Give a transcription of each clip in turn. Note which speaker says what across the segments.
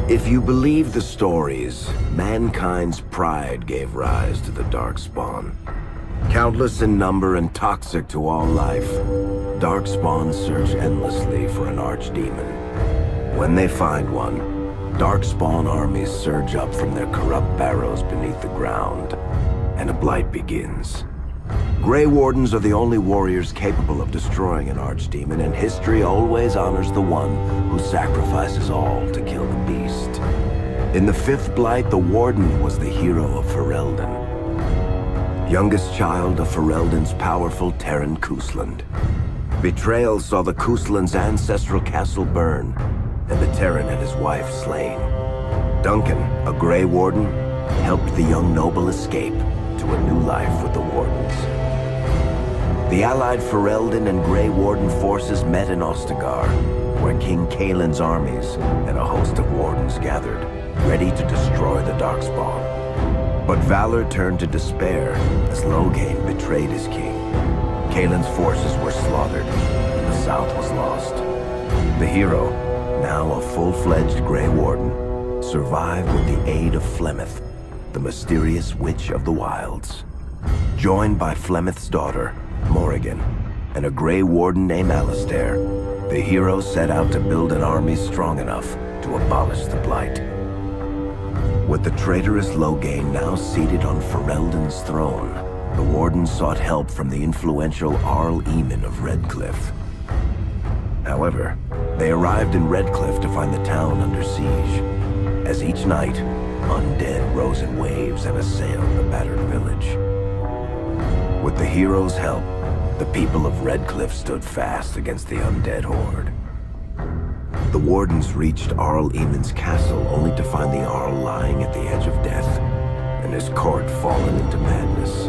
Speaker 1: If you believe the stories, mankind's pride gave rise to the Darkspawn. Countless in number and toxic to all life, Darkspawn search endlessly for an archdemon. When they find one, Darkspawn armies surge up from their corrupt barrows beneath the ground, and a blight begins. Grey Wardens are the only warriors capable of destroying an archdemon, and history always honors the one who sacrifices all to kill the beast. In the fifth blight, the Warden was the hero of Ferelden. Youngest child of Ferelden's powerful Terran Cousland. Betrayal saw the Cousland's ancestral castle burn, and the Terran and his wife slain. Duncan, a Grey Warden, helped the young noble escape to a new life with the Wardens. The allied Ferelden and Grey Warden forces met in Ostagar, where King Kaelin's armies and a host of Wardens gathered, ready to destroy the Darkspawn. But valor turned to despair as Loghain betrayed his king. Kaelin's forces were slaughtered, and the South was lost. The hero, now a full-fledged Grey Warden, survived with the aid of Flemeth, the mysterious Witch of the Wilds. Joined by Flemeth's daughter, Morrigan, and a Grey Warden named Alistair, the hero set out to build an army strong enough to abolish the Blight. With the traitorous Loghain now seated on Ferelden's throne, the Warden sought help from the influential Arl Eamon of Redcliffe. However, they arrived in Redcliffe to find the town under siege. As each night, undead rose in waves and assailed the battered village. With the hero's help, the people of Redcliffe stood fast against the undead horde. The Wardens reached Arl Eamon's castle only to find the Arl lying at the edge of death, and his court fallen into madness.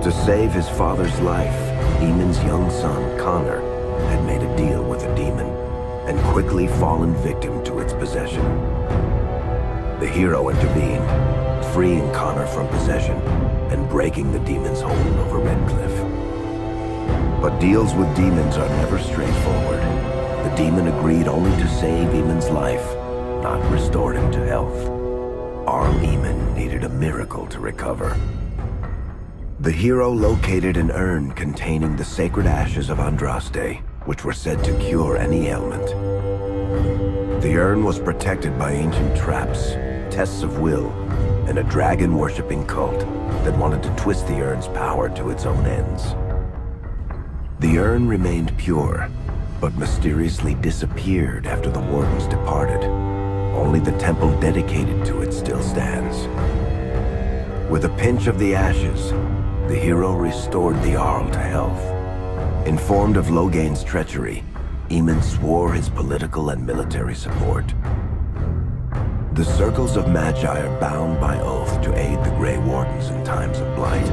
Speaker 1: To save his father's life, Eamon's young son, Connor, had made a deal with a demon, and quickly fallen victim to its possession. The hero intervened, freeing Connor from possession and breaking the demon's hold over Redcliffe. But deals with demons are never straightforward. The demon agreed only to save Eamon's life, not restore him to health. Arl Eamon needed a miracle to recover. The hero located an urn containing the sacred ashes of Andraste, which were said to cure any ailment. The urn was protected by ancient traps, tests of will, and a dragon-worshipping cult that wanted to twist the urn's power to its own ends. The urn remained pure, but mysteriously disappeared after the Wardens departed. Only the temple dedicated to it still stands. With a pinch of the ashes, the hero restored the Arl to health. Informed of Loghain's treachery, Eamon swore his political and military support. The circles of Magi are bound by oath to aid the Grey Wardens in times of blight.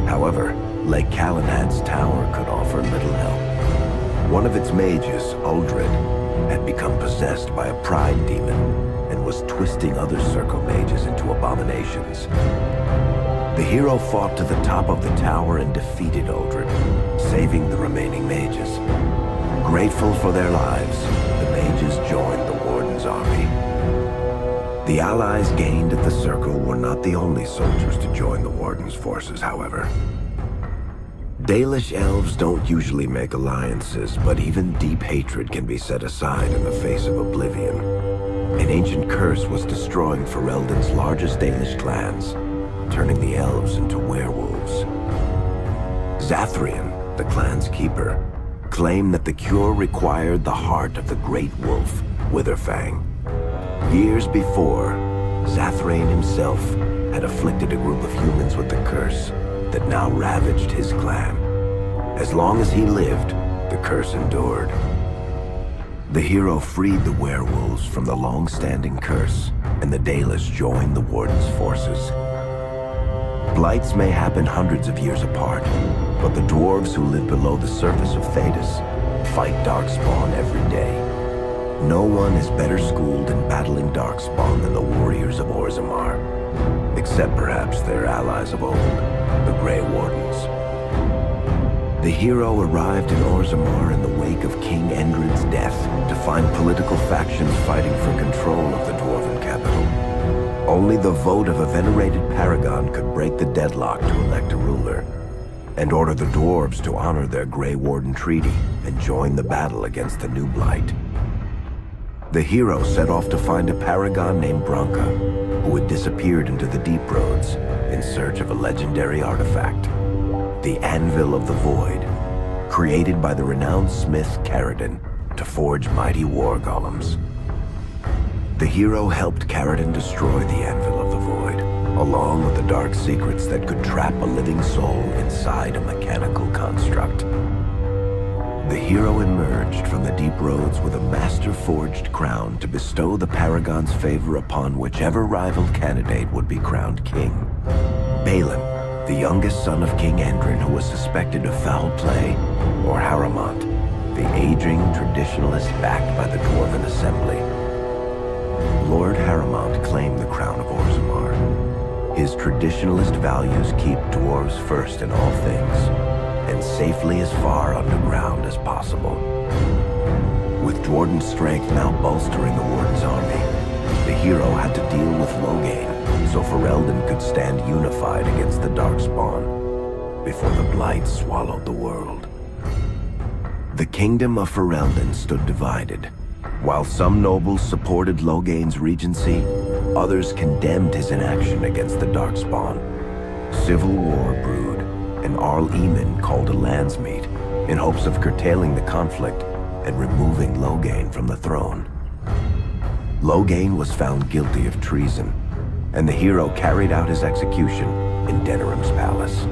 Speaker 1: However, Lake Calenhad's tower could offer little help. One of its mages, Uldred, had become possessed by a pride demon and was twisting other circle mages into abominations. The hero fought to the top of the tower and defeated Uldred, saving the remaining mages. Grateful for their lives, the mages joined the Warden's army. The allies gained at the Circle were not the only soldiers to join the Warden's forces, however. Dalish elves don't usually make alliances, but even deep hatred can be set aside in the face of oblivion. An ancient curse was destroying Ferelden's largest Dalish clans, turning the elves into werewolves. Zathrian, the clan's keeper, claimed that the cure required the heart of the great wolf, Witherfang. Years before, Zathrian himself had afflicted a group of humans with the curse that now ravaged his clan. As long as he lived, the curse endured. The hero freed the werewolves from the long-standing curse, and the Dalish joined the Warden's forces. Blights may happen hundreds of years apart, but the dwarves who live below the surface of Thedas fight Darkspawn every day. No one is better schooled in battling Darkspawn than the warriors of Orzammar, except perhaps their allies of old, the Grey Wardens. The hero arrived in Orzammar in the wake of King Endrin's death to find political factions fighting for control of the dwarven capital. Only the vote of a venerated paragon could break the deadlock to elect a ruler, and order the dwarves to honor their Grey Warden treaty and join the battle against the new blight. The hero set off to find a paragon named Branka, who had disappeared into the Deep Roads in search of a legendary artifact, the Anvil of the Void, created by the renowned smith Caradon to forge mighty war golems. The hero helped Caradon destroy the Anvil of the Void, along with the dark secrets that could trap a living soul inside a mechanical construct. The hero emerged from the Deep Roads with a master-forged crown to bestow the Paragon's favor upon whichever rival candidate would be crowned king. Balin, the youngest son of King Endrin who was suspected of foul play, or Haramont, the aging traditionalist backed by the Dwarven Assembly. Lord Haramont claimed the crown of Orzammar. His traditionalist values keep dwarves first in all things, and safely as far underground as possible. With Dwarden's strength now bolstering the Warden's army, the hero had to deal with Loghain, so Ferelden could stand unified against the Darkspawn before the Blight swallowed the world. The kingdom of Ferelden stood divided. While some nobles supported Loghain's regency, others condemned his inaction against the Darkspawn. Civil war brewed, and Arl Eamon called a landsmeet in hopes of curtailing the conflict and removing Loghain from the throne. Loghain was found guilty of treason, and the hero carried out his execution in Denerim's palace.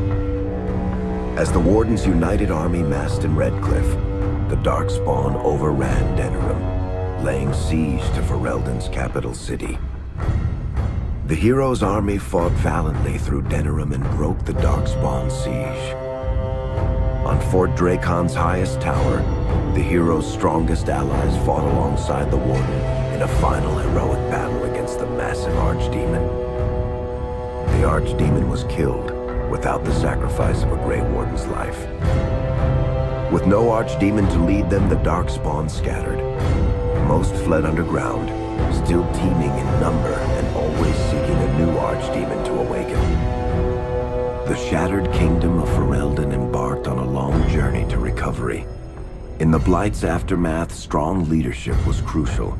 Speaker 1: As the Warden's united army massed in Redcliffe, the Darkspawn overran Denerim, laying siege to Ferelden's capital city. The hero's army fought valiantly through Denerim and broke the Darkspawn's siege. On Fort Dracon's highest tower, the hero's strongest allies fought alongside the Warden in a final heroic battle against the massive Archdemon. The Archdemon was killed without the sacrifice of a Grey Warden's life. With no Archdemon to lead them, the Darkspawn scattered. Most fled underground, still teeming in number and always seeking a new Archdemon to awaken. The shattered kingdom of Ferelden embarked on a long journey to recovery. In the Blight's aftermath, strong leadership was crucial.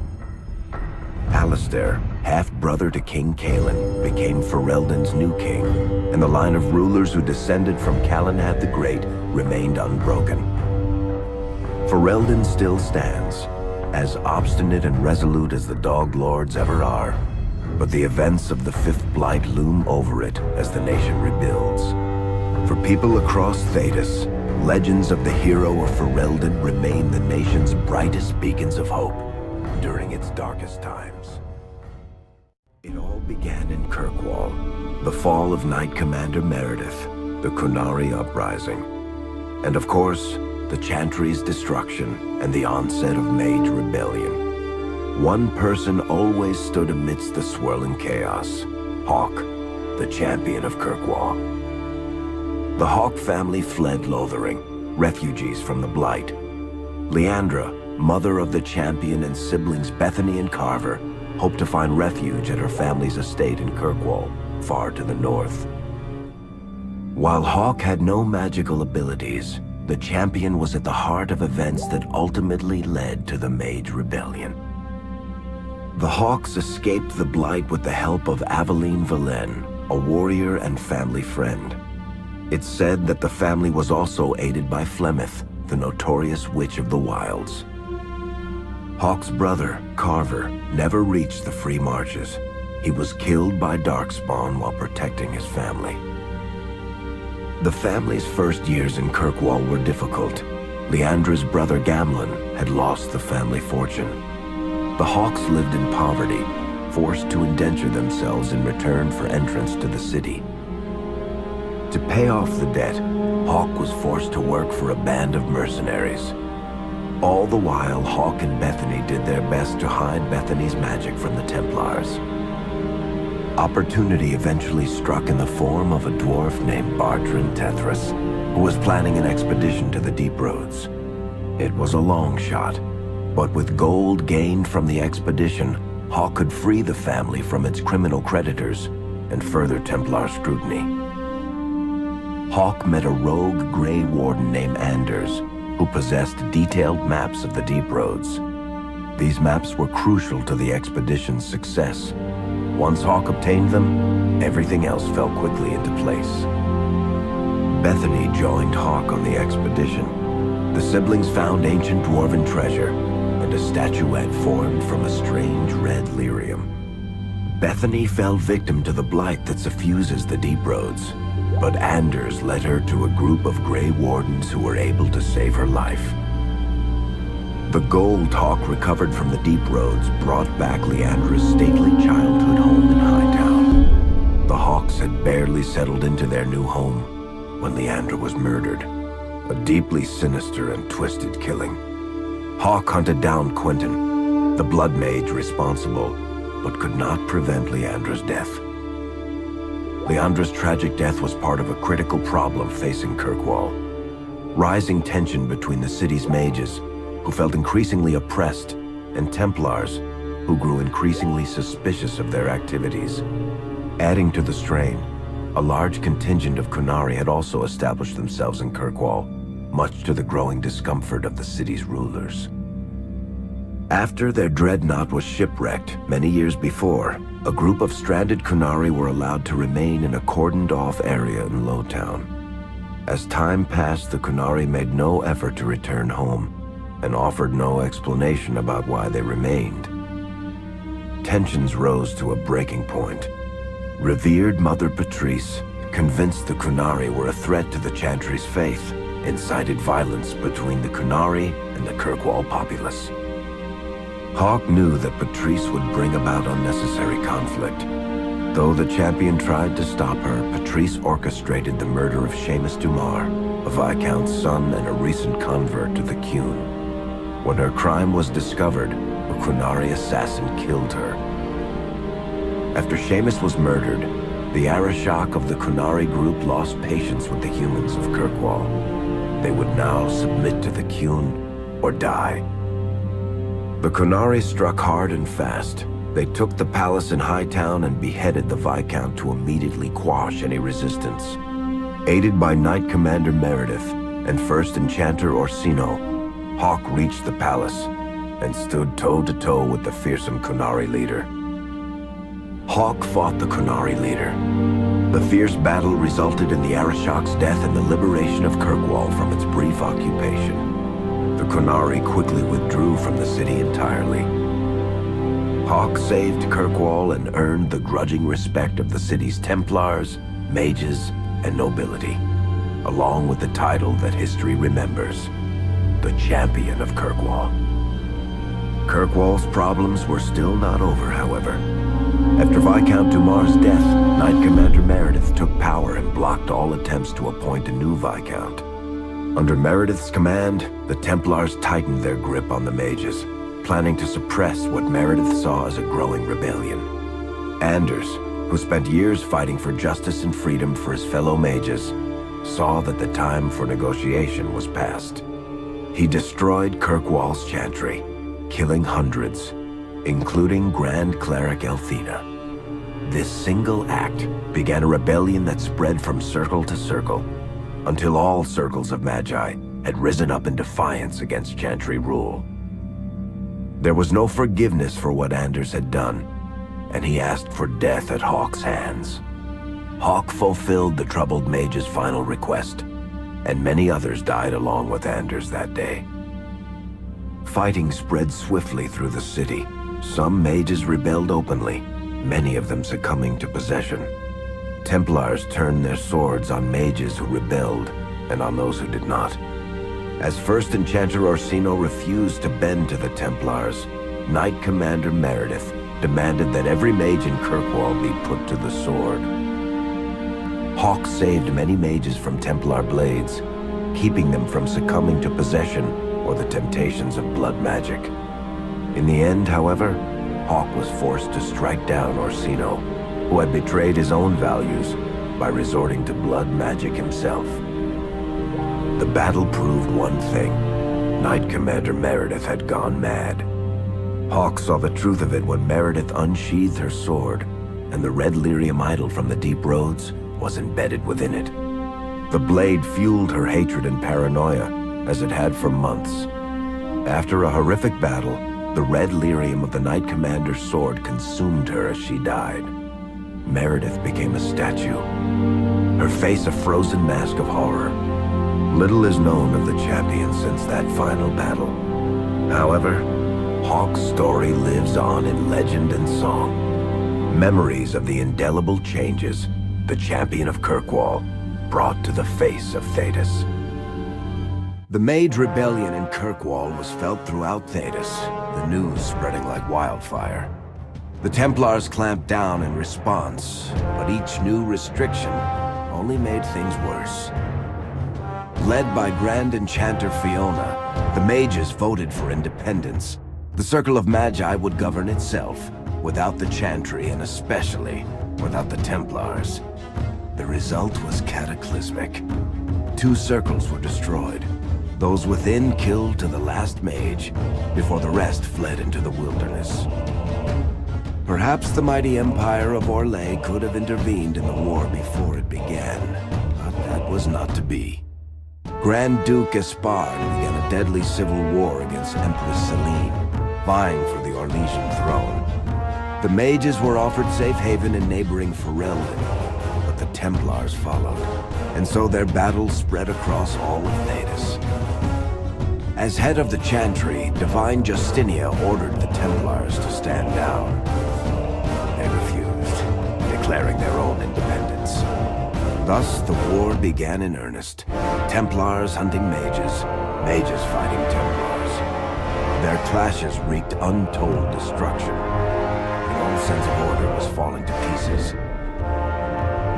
Speaker 1: Alistair, half-brother to King Cailan, became Ferelden's new king, and the line of rulers who descended from Calenhad the Great remained unbroken. Ferelden still stands, as obstinate and resolute as the Dog Lords ever are, but the events of the Fifth Blight loom over it as the nation rebuilds. For people across Thedas, legends of the hero of Ferelden remain the nation's brightest beacons of hope during its darkest times. It all began in Kirkwall, the fall of Knight Commander Meredith, the Kunari Uprising, and of course, the Chantry's destruction and the onset of Mage Rebellion. One person always stood amidst the swirling chaos: Hawk, the champion of Kirkwall. The Hawk family fled Lothering, refugees from the Blight. Leandra, mother of the champion, and siblings Bethany and Carver hoped to find refuge at her family's estate in Kirkwall, far to the north. While Hawk had no magical abilities, the champion was at the heart of events that ultimately led to the Mage Rebellion. The Hawks escaped the Blight with the help of Aveline Valen, a warrior and family friend. It's said that the family was also aided by Flemeth, the notorious Witch of the Wilds. Hawk's brother, Carver, never reached the Free Marches. He was killed by Darkspawn while protecting his family. The family's first years in Kirkwall were difficult. Leandra's brother Gamlin had lost the family fortune. The Hawks lived in poverty, forced to indenture themselves in return for entrance to the city. To pay off the debt, Hawk was forced to work for a band of mercenaries. All the while, Hawk and Bethany did their best to hide Bethany's magic from the Templars. Opportunity eventually struck in the form of a dwarf named Bartran Tethras, who was planning an expedition to the deep roads. It was a long shot, but with gold gained from the expedition, Hawk could free the family from its criminal creditors and further Templar scrutiny. Hawk met a rogue Grey Warden named Anders, who possessed detailed maps of the deep roads. These maps were crucial to the expedition's success. Once Hawk obtained them, everything else fell quickly into place. Bethany joined Hawk on the expedition. The siblings found ancient dwarven treasure and a statuette formed from a strange red lyrium. Bethany fell victim to the blight that suffuses the deep roads, but Anders led her to a group of Grey Wardens who were able to save her life. The gold Hawk recovered from the deep roads brought back Leandra's stately childhood home in Hightown. The Hawks had barely settled into their new home when Leandra was murdered, a deeply sinister and twisted killing. Hawk hunted down Quentin, the blood mage responsible, but could not prevent Leandra's death. Leandra's tragic death was part of a critical problem facing Kirkwall. Rising tension between the city's mages, who felt increasingly oppressed, and Templars, who grew increasingly suspicious of their activities. Adding to the strain, a large contingent of Kunari had also established themselves in Kirkwall, much to the growing discomfort of the city's rulers. After their dreadnought was shipwrecked many years before, a group of stranded Kunari were allowed to remain in a cordoned-off area in Lowtown. As time passed, the Kunari made no effort to return home, and offered no explanation about why they remained. Tensions rose to a breaking point. Revered Mother Patrice, convinced the Kunari were a threat to the Chantry's faith, incited violence between the Kunari and the Kirkwall populace. Hawk knew that Patrice would bring about unnecessary conflict. Though the champion tried to stop her, Patrice orchestrated the murder of Seamus Dumar, a Viscount's son and a recent convert to the Qun. When her crime was discovered, a Kunari assassin killed her. After Seamus was murdered, the Arishok of the Kunari group lost patience with the humans of Kirkwall. They would now submit to the Qun or die. The Kunari struck hard and fast. They took the palace in Hightown and beheaded the Viscount to immediately quash any resistance. Aided by Knight Commander Meredith and First Enchanter Orsino, Hawk reached the palace and stood toe-to-toe with the fearsome Kunari leader. Hawk fought the Kunari leader. The fierce battle resulted in the Arishok's death and the liberation of Kirkwall from its brief occupation. The Kunari quickly withdrew from the city entirely. Hawk saved Kirkwall and earned the grudging respect of the city's Templars, mages, and nobility, along with the title that history remembers, the Champion of Kirkwall. Kirkwall's problems were still not over, however. After Viscount Dumar's death, Knight Commander Meredith took power and blocked all attempts to appoint a new Viscount. Under Meredith's command, the Templars tightened their grip on the mages, planning to suppress what Meredith saw as a growing rebellion. Anders, who spent years fighting for justice and freedom for his fellow mages, saw that the time for negotiation was past. He destroyed Kirkwall's chantry, killing hundreds, including Grand Cleric Elthina. This single act began a rebellion that spread from circle to circle, until all circles of Magi had risen up in defiance against chantry rule. There was no forgiveness for what Anders had done, and he asked for death at Hawk's hands. Hawk fulfilled the troubled mage's final request, and many others died along with Anders that day. Fighting spread swiftly through the city. Some mages rebelled openly, many of them succumbing to possession. Templars turned their swords on mages who rebelled and on those who did not. As First Enchanter Orsino refused to bend to the Templars, Knight Commander Meredith demanded that every mage in Kirkwall be put to the sword. Hawk saved many mages from Templar blades, keeping them from succumbing to possession or the temptations of blood magic. In the end, however, Hawk was forced to strike down Orsino, who had betrayed his own values by resorting to blood magic himself. The battle proved one thing. Knight Commander Meredith had gone mad. Hawk saw the truth of it when Meredith unsheathed her sword, and the red lyrium idol from the deep roads was embedded within it. The blade fueled her hatred and paranoia, as it had for months. After a horrific battle, the red lyrium of the Knight Commander's sword consumed her as she died. Meredith became a statue, her face a frozen mask of horror. Little is known of the champion since that final battle. However, Hawk's story lives on in legend and song. Memories of the indelible changes the champion of Kirkwall brought to the face of Thedas. The Mage Rebellion in Kirkwall was felt throughout Thedas, the news spreading like wildfire. The Templars clamped down in response, but each new restriction only made things worse. Led by Grand Enchanter Fiona, the mages voted for independence. The Circle of Magi would govern itself, without the Chantry and especially without the Templars. The result was cataclysmic. 2 circles were destroyed. Those within killed to the last mage, before the rest fled into the wilderness. Perhaps the mighty Empire of Orlais could have intervened in the war before it began, but that was not to be. Grand Duke Espard began a deadly civil war against Empress Celine, vying for the Orlesian throne. The mages were offered safe haven in neighboring Ferelden, but the Templars followed, and so their battle spread across all of Thedas. As head of the Chantry, Divine Justinia ordered the Templars to stand down. They refused, declaring their own independence. Thus, the war began in earnest. Templars hunting mages, mages fighting Templars. Their clashes wreaked untold destruction, and all sense of order was falling to pieces.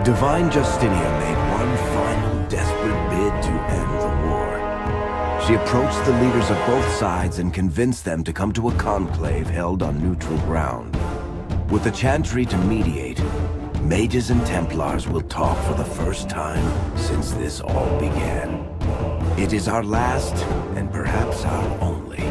Speaker 1: Divine Justinia made one final desperate bid to end the war. She approached the leaders of both sides and convinced them to come to a conclave held on neutral ground. With the Chantry to mediate, mages and Templars will talk for the first time since this all began. It is our last, and perhaps our only,